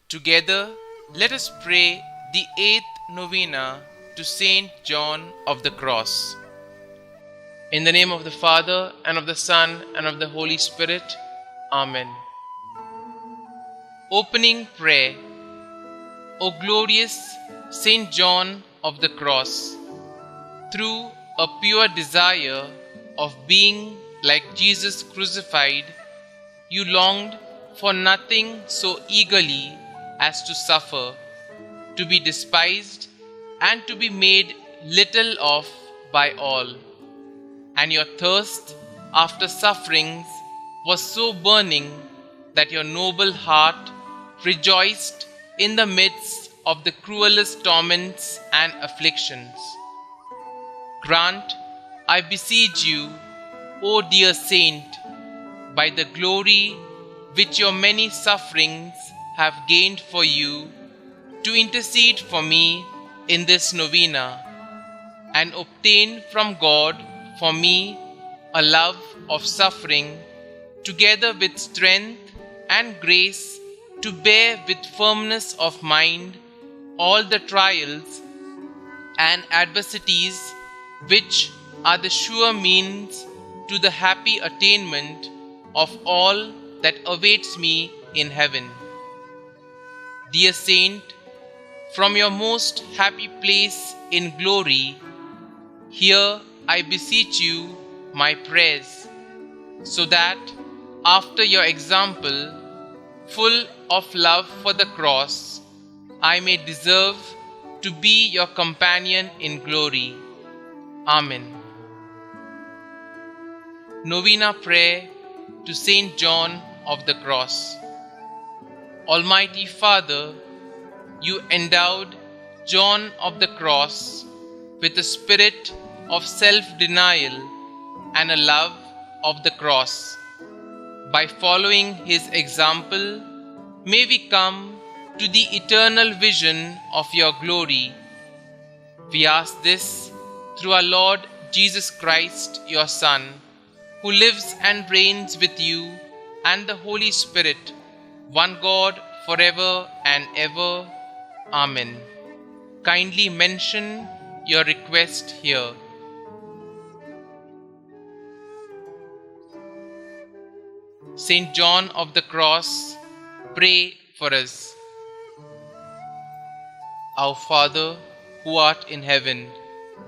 Together, let us pray the 8th Novena to Saint John of the Cross. In the name of the Father, and of the Son, and of the Holy Spirit. Amen. Opening Prayer. O glorious Saint John of the Cross, through a pure desire of being like Jesus crucified, you longed for nothing so eagerly as to suffer, to be despised, and to be made little of by all. And your thirst after sufferings was so burning that your noble heart rejoiced in the midst of the cruelest torments and afflictions. Grant, I beseech you, O dear Saint, by the glory which your many sufferings have gained for you, to intercede for me in this novena, and obtain from God for me a love of suffering, together with strength and grace to bear with firmness of mind all the trials and adversities which are the sure means to the happy attainment of all that awaits me in heaven. Dear Saint, from your most happy place in glory, hear, I beseech you, my prayers, so that, after your example, full of love for the cross, I may deserve to be your companion in glory. Amen. Novena Prayer to Saint John of the Cross. Almighty Father, you endowed John of the Cross with a spirit of self-denial and a love of the cross. By following his example, may we come to the eternal vision of your glory. We ask this through our Lord Jesus Christ, your Son, who lives and reigns with you and the Holy Spirit, one God, forever and ever. Amen. Kindly mention your request here. Saint John of the Cross, pray for us. Our Father, who art in heaven,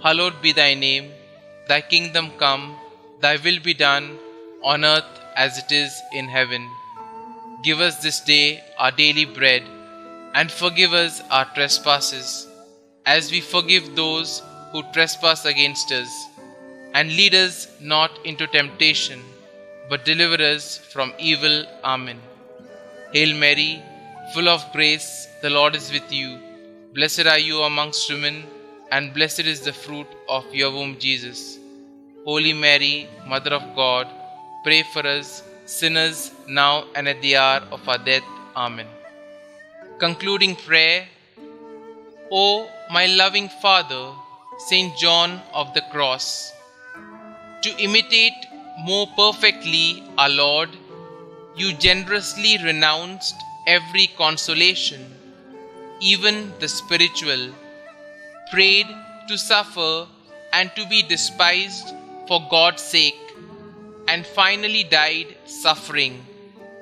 hallowed be thy name. Thy kingdom come, thy will be done, on earth as it is in heaven. Give us this day our daily bread, and forgive us our trespasses, as we forgive those who trespass against us. And lead us not into temptation, but deliver us from evil. Amen. Hail Mary, full of grace, the Lord is with you. Blessed are you amongst women, and blessed is the fruit of your womb, Jesus. Holy Mary, Mother of God, pray for us sinners, now and at the hour of our death. Amen. Concluding prayer. O my loving Father, Saint John of the Cross, to imitate more perfectly our Lord, you generously renounced every consolation, even the spiritual, prayed to suffer and to be despised for God's sake, and finally died suffering,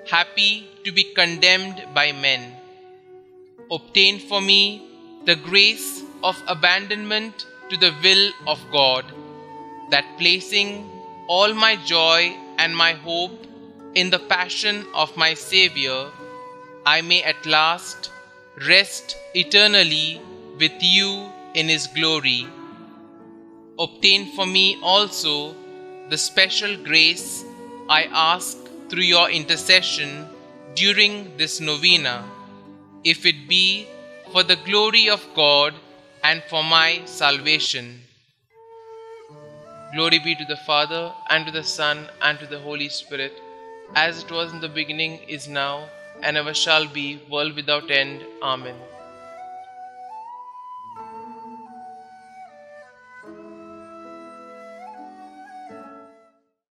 happy to be condemned by men. Obtain for me the grace of abandonment to the will of God, that placing all my joy and my hope in the passion of my Saviour, I may at last rest eternally with you in His glory. Obtain for me also the special grace I ask through your intercession during this novena, if it be for the glory of God and for my salvation. Glory be to the Father, and to the Son, and to the Holy Spirit, as it was in the beginning, is now, and ever shall be, world without end. Amen.